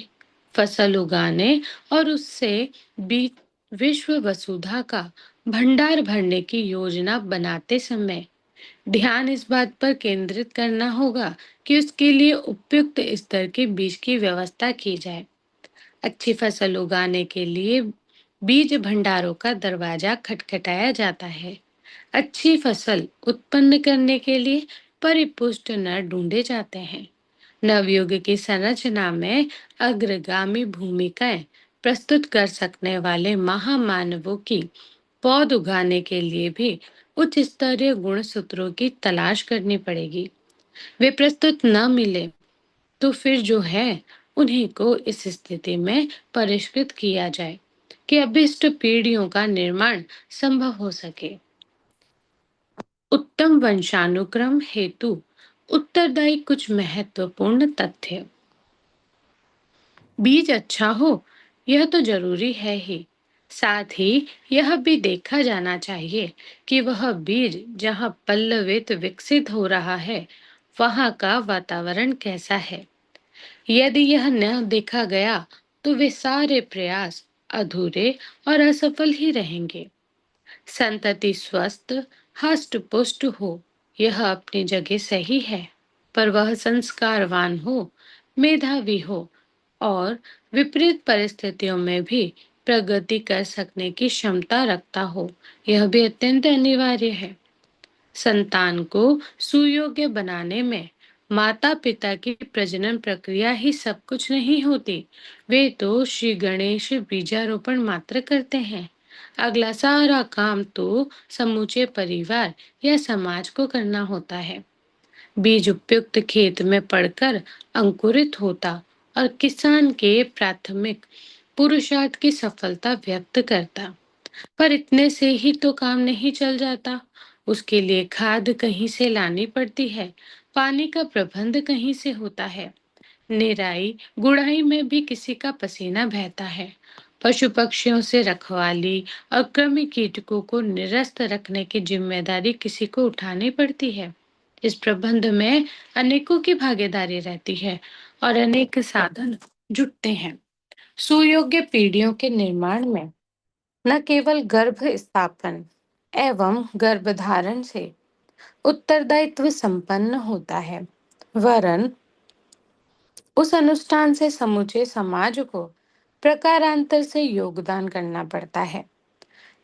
फसल उगाने और उससे भी विश्व वसुधा का भंडार भरने की योजना बनाते समय ध्यान इस बात पर केंद्रित करना होगा कि उसके लिए उपयुक्त स्तर के बीज की व्यवस्था की जाए। अच्छी फसल उगाने के लिए बीज भंडारों का दरवाजा खटखटाया जाता है। अच्छी फसल उत्पन्न करने के लिए परिपुष्ट नर ढूंढे जाते हैं। नवयुग की संरचना में अग्रगामी भूमिकाएं प्रस्तुत कर सकने वाले महामानवों की पौध उगाने के लिए भी उच्च स्तरीय गुण सूत्रों की तलाश करनी पड़ेगी। वे प्रस्तुत न मिले तो फिर जो है उन्हीं को इस स्थिति में परिष्कृत किया जाए कि अभिष्ट पीढ़ियों का निर्माण संभव हो सके। उत्तम वंशानुक्रम हेतु उत्तरदायी कुछ महत्वपूर्ण तथ्य। बीज अच्छा हो यह तो जरूरी है ही, साथ ही यह भी देखा जाना चाहिए कि वह बीज जहाँ पल्लवित विकसित हो रहा है वहाँ का वातावरण कैसा है। यदि यह न देखा गया तो वे सारे प्रयास अधूरे और असफल ही रहेंगे। संतति स्वस्थ, हष्ट पुष्ट हो यह अपनी जगह सही है, पर वह संस्कारवान हो, मेधावी हो और विपरीत परिस्थितियों में भी प्रगति कर सकने की क्षमता रखता हो, यह भी अत्यंत अनिवार्य है। संतान को सुयोग्य बनाने में माता पिता की प्रजनन प्रक्रिया ही सब कुछ नहीं होती। वे तो श्री गणेश बीजारोपण मात्र करते हैं। अगला सारा काम तो समूचे परिवार या समाज को करना होता है। बीज उपयुक्त खेत में पड़कर अंकुरित होता और किसान के प्राथमिक पुरुषार्थ की सफलता व्यक्त करता। पर इतने से ही तो काम नहीं चल जाता। उसके लिए खाद कहीं से लानी पड़ती है, पानी का प्रबंध कहीं से होता है, निराई गुड़ाई में भी किसी का पसीना बहता है पशु पक्षियों से रखवाली और कृमि कीटकों को निरस्त रखने की जिम्मेदारी किसी को उठानी पड़ती है। इस प्रबंध में अनेकों की भागीदारी रहती है और अनेक साधन जुटते हैं। सुयोग्य पीढ़ियों के निर्माण में न केवल गर्भ स्थापन एवं गर्भधारण से उत्तरदायित्व संपन्न होता है, वरन उस अनुष्ठान से समूचे समाज को प्रकारांतर से योगदान करना पड़ता है।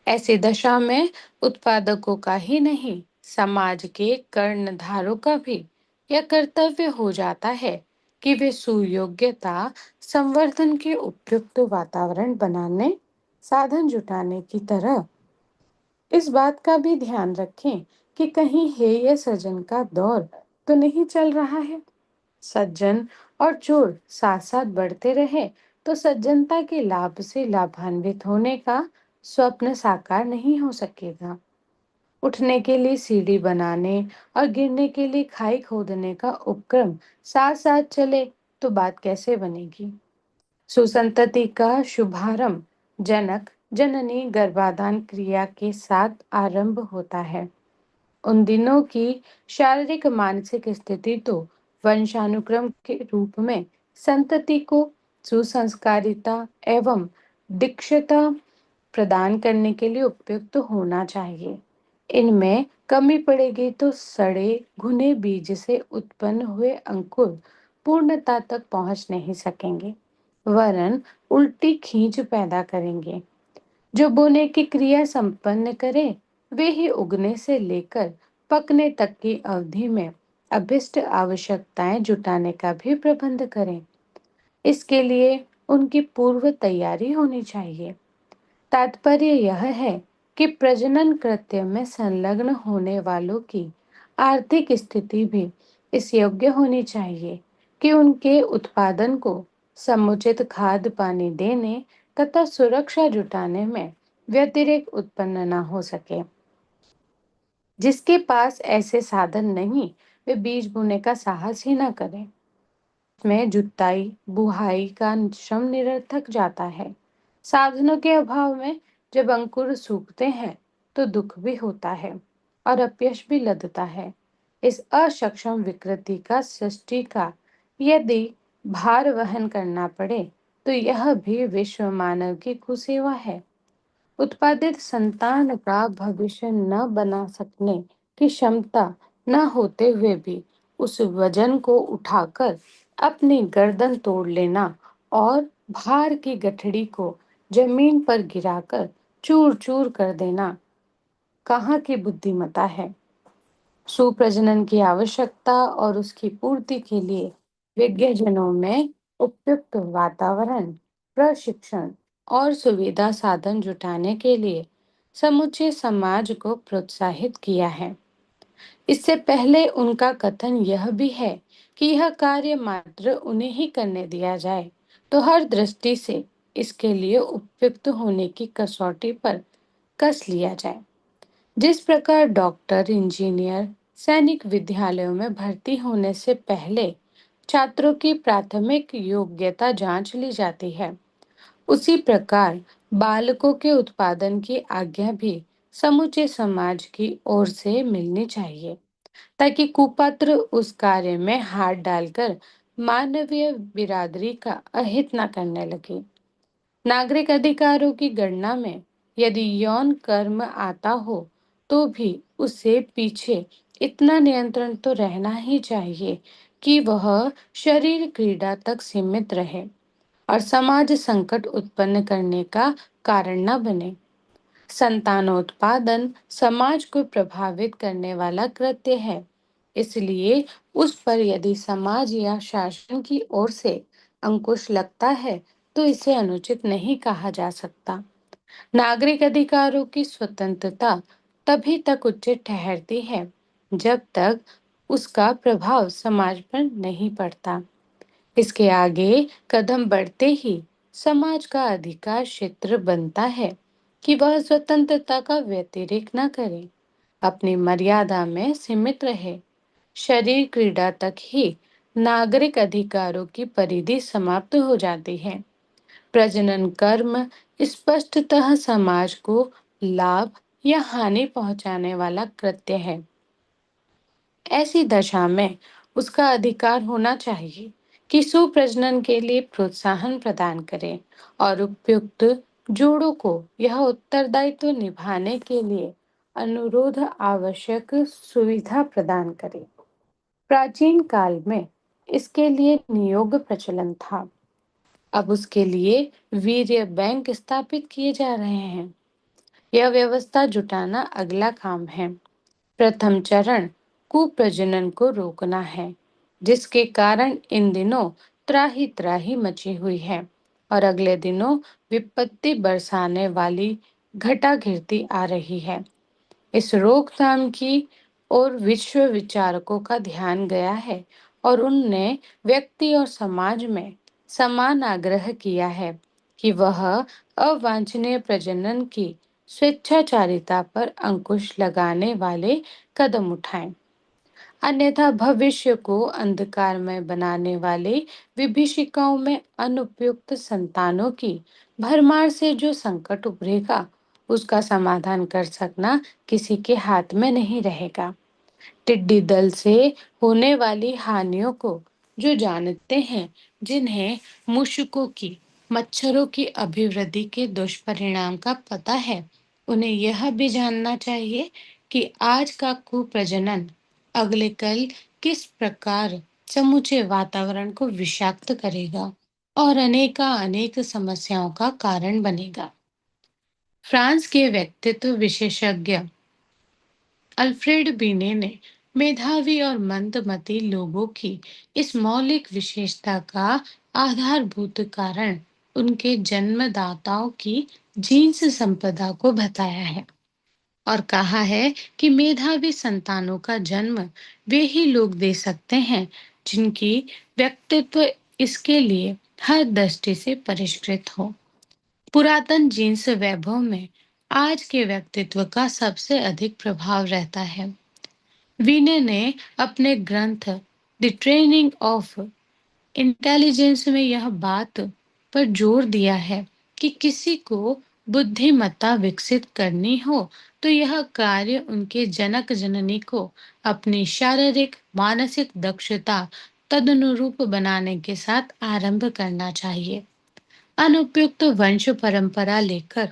ऐसी दशा में उत्पादकों का ही नहीं, समाज के कर्णधारों का भी यह कर्तव्य हो जाता है कि वे सुयोग्यता संवर्धन के उपयुक्त वातावरण बनाने, साधन जुटाने की तरह इस बात का भी ध्यान रखें कि कहीं हेय सृजन का दौर तो नहीं चल रहा है। सज्जन और चोर साथ साथ बढ़ते रहे तो सज्जनता के लाभ से लाभान्वित होने का स्वप्न साकार नहीं हो सकेगा। उठने के लिए सीढ़ी बनाने और गिरने के लिए खाई खोदने का उपक्रम साथ साथ चले तो बात कैसे बनेगी। सुसंतति का शुभारंभ जनक जननी गर्भाधान क्रिया के साथ आरंभ होता है। उन दिनों की शारीरिक मानसिक स्थिति तो वंशानुक्रम के रूप में संतति को सुसंस्कारिता एवं दीक्षता प्रदान करने के लिए उपयुक्त होना चाहिए। इनमें कमी पड़ेगी तो सड़े घुने बीज से उत्पन्न हुए अंकुर पूर्णता तक पहुंच नहीं सकेंगे, वरन उल्टी खींच पैदा करेंगे। जो बोने की क्रिया संपन्न करे वे ही उगने से लेकर पकने तक की अवधि में अभिष्ट आवश्यकताएं जुटाने का भी प्रबंध करें। इसके लिए उनकी पूर्व तैयारी होनी चाहिए। तात्पर्य यह है कि प्रजनन कृत्य में संलग्न होने वालों की आर्थिक स्थिति भी इस योग्य होनी चाहिए कि उनके उत्पादन को समुचित खाद पानी देने तथा सुरक्षा जुटाने में व्यतिरेक उत्पन्न न हो सके। जिसके पास ऐसे साधन नहीं, वे बीज बोने का साहस ही न करें। में जुताई बुहाई का श्रम निरर्थक जाता है। साधनों के अभाव में जब अंकुर सूखते हैं तो दुख भी होता है और अपयश भी लदता है। इस असक्षम विकृति का सृष्टि का यदि भार वहन करना पड़े तो यह भी विश्व मानव की कुसेवा है। उत्पादित संतान का भविष्य न बना सकने की क्षमता न होते हुए भी उस वजन को उठाकर अपनी गर्दन तोड़ लेना और भार की गठड़ी को जमीन पर गिराकर चूर चूर कर देना कहाँ की बुद्धिमत्ता है। सुप्रजनन की आवश्यकता और उसकी पूर्ति के लिए विज्ञजनों में उपयुक्त वातावरण, प्रशिक्षण और सुविधा साधन जुटाने के लिए समूचे समाज को प्रोत्साहित किया है। इससे पहले उनका कथन यह भी है कि यह कार्य मात्र उन्हें ही करने दिया जाए, तो हर दृष्टि से इसके लिए उपयुक्त होने की कसौटी पर कस लिया जाए। जिस प्रकार डॉक्टर, इंजीनियर, सैनिक विद्यालयों में भर्ती होने से पहले छात्रों की प्राथमिक योग्यता जांच ली जाती है, उसी प्रकार बालकों के उत्पादन की आज्ञा भी समूचे समाज की ओर से मिलनी चाहिए, ताकि कुपात्र उस कार्य में हाथ डालकर मानवीय बिरादरी का अहित न करने लगे। नागरिक अधिकारों की गणना में यदि यौन कर्म आता हो तो भी उससे पीछे इतना नियंत्रण तो रहना ही चाहिए कि वह शरीर क्रीड़ा तक सीमित रहे और समाज संकट उत्पन्न करने का कारण न बने। संतानोत्पादन समाज को प्रभावित करने वाला कृत्य है, इसलिए उस पर यदि समाज या शासन की ओर से अंकुश लगता है तो इसे अनुचित नहीं कहा जा सकता। नागरिक अधिकारों की स्वतंत्रता तभी तक उचित ठहरती है जब तक उसका प्रभाव समाज पर नहीं पड़ता। इसके आगे कदम बढ़ते ही समाज का अधिकार क्षेत्र बनता है कि वह स्वतंत्रता का व्यतिरेक न करे, अपनी मर्यादा में सीमित रहे। शरीर क्रीड़ा तक ही नागरिक अधिकारों की परिधि समाप्त हो जाती है। प्रजनन कर्म स्पष्टतः समाज को लाभ या हानि पहुंचाने वाला कृत्य है। ऐसी दशा में उसका अधिकार होना चाहिए कि सुप्रजनन के लिए प्रोत्साहन प्रदान करें और उपयुक्त जोड़ों को यह उत्तरदायित्व निभाने के लिए अनुरोध आवश्यक सुविधा प्रदान करें। प्राचीन काल में इसके लिए नियोग प्रचलन था। अब उसके लिए वीर्य बैंक स्थापित किए जा रहे हैं। यह व्यवस्था जुटाना अगला काम है। प्रथम चरण कुप्रजनन को रोकना है, जिसके कारण इन दिनों त्राही त्राही मची हुई है और अगले दिनों विपत्ति बरसाने वाली घटा घिरती आ रही है। इस रोकथाम की ओर विश्व विचारकों का ध्यान गया है और उनने व्यक्ति और समाज में समान आग्रह किया है कि वह अवांछनीय प्रजनन की स्वेच्छाचारिता पर अंकुश लगाने वाले कदम उठाएं। अन्यथा भविष्य को अंधकारमय बनाने वाले विभीषिकाओं में अनुपयुक्त संतानों की भरमार से जो संकट उभरेगा, उसका समाधान कर सकना किसी के हाथ में नहीं रहेगा। टिड्डी दल से होने वाली हानियों को जो जानते हैं, जिन्हें मूषकों की, मच्छरों की अभिवृद्धि के दुष्परिणाम का पता है, उन्हें यह भी जानना चाहिए कि आज का कुप्रजनन अगले कल किस प्रकार समूचे वातावरण को विषाक्त करेगा और अनेक समस्याओं का कारण बनेगा। फ्रांस के व्यक्तित्व विशेषज्ञ अल्फ्रेड बीने ने मेधावी और मंदमती लोगों की इस मौलिक विशेषता का आधारभूत कारण उनके जन्मदाताओं की जीन्स संपदा को बताया है और कहा है कि मेधावी संतानों का जन्म वे ही लोग दे सकते हैं जिनकी व्यक्तित्व इसके लिए हर दृष्टि से परिष्कृत हो। पुरातन जीन्स वैभव में आज के व्यक्तित्व का सबसे अधिक प्रभाव रहता है। वीने ने अपने ग्रंथ द ट्रेनिंग ऑफ इंटेलिजेंस में यह बात पर जोर दिया है कि किसी को बुद्धिमत्ता विकसित करनी हो तो यह कार्य उनके जनक जननी को अपनी शारीरिक मानसिक दक्षता तदनुरूप बनाने के साथ आरंभ करना चाहिए। अनुपयुक्त वंश परंपरा लेकर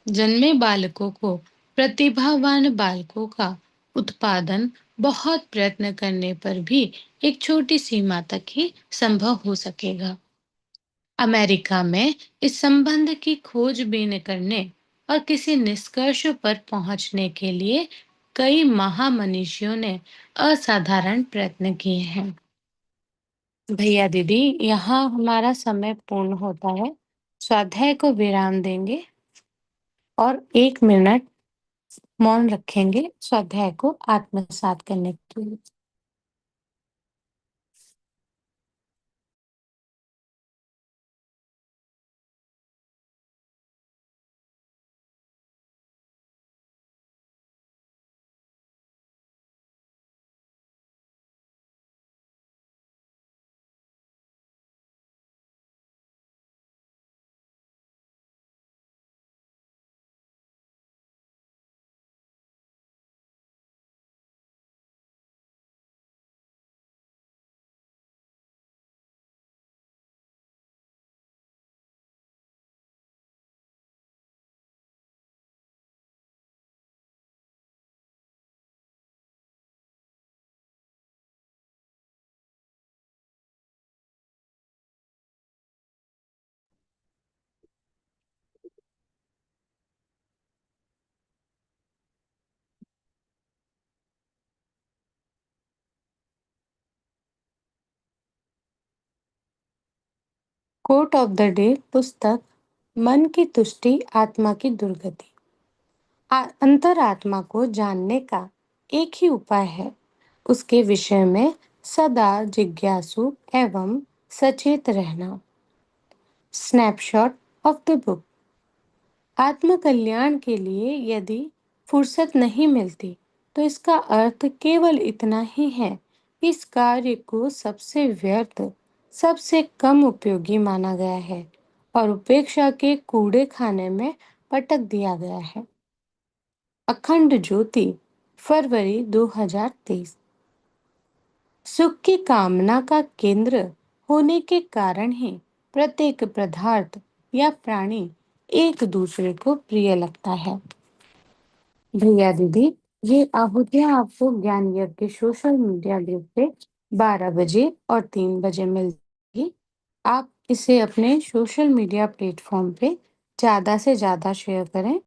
जन्मे बालकों को प्रतिभावान बालकों का उत्पादन बहुत प्रयत्न करने पर भी एक छोटी सीमा तक ही संभव हो सकेगा। अमेरिका में इस संबंध की खोजबीन करने और किसी निष्कर्ष पर पहुंचने के लिए कई महामनीषियों ने असाधारण प्रयत्न किए हैं। भैया दीदी, यहाँ हमारा समय पूर्ण होता है। स्वाध्याय को विराम देंगे और 1 मिनट मौन रखेंगे स्वाध्याय को आत्मसात करने के लिए। कोट ऑफ द डे पुस्तक मन की तुष्टि आत्मा की दुर्गति। अंतरात्मा को जानने का एक ही उपाय है, उसके विषय में सदा जिज्ञासु एवं सचेत रहना। Snapshot of the book. आत्मकल्याण के लिए यदि फुर्सत नहीं मिलती तो इसका अर्थ केवल इतना ही है कि इस कार्य को सबसे व्यर्थ, सबसे कम उपयोगी माना गया है और उपेक्षा के कूड़े खाने में पटक दिया गया है। अखंड ज्योति, फरवरी 2023। सुख की कामना का केंद्र होने के कारण ही प्रत्येक पदार्थ या प्राणी एक दूसरे को प्रिय लगता है। भैया दीदी, ये आहुतियाँ आपको ज्ञान यज्ञ के सोशल मीडिया ग्रुप पे 12 बजे और 3 बजे मिलेगी। आप इसे अपने सोशल मीडिया प्लेटफॉर्म पे ज़्यादा से ज़्यादा शेयर करें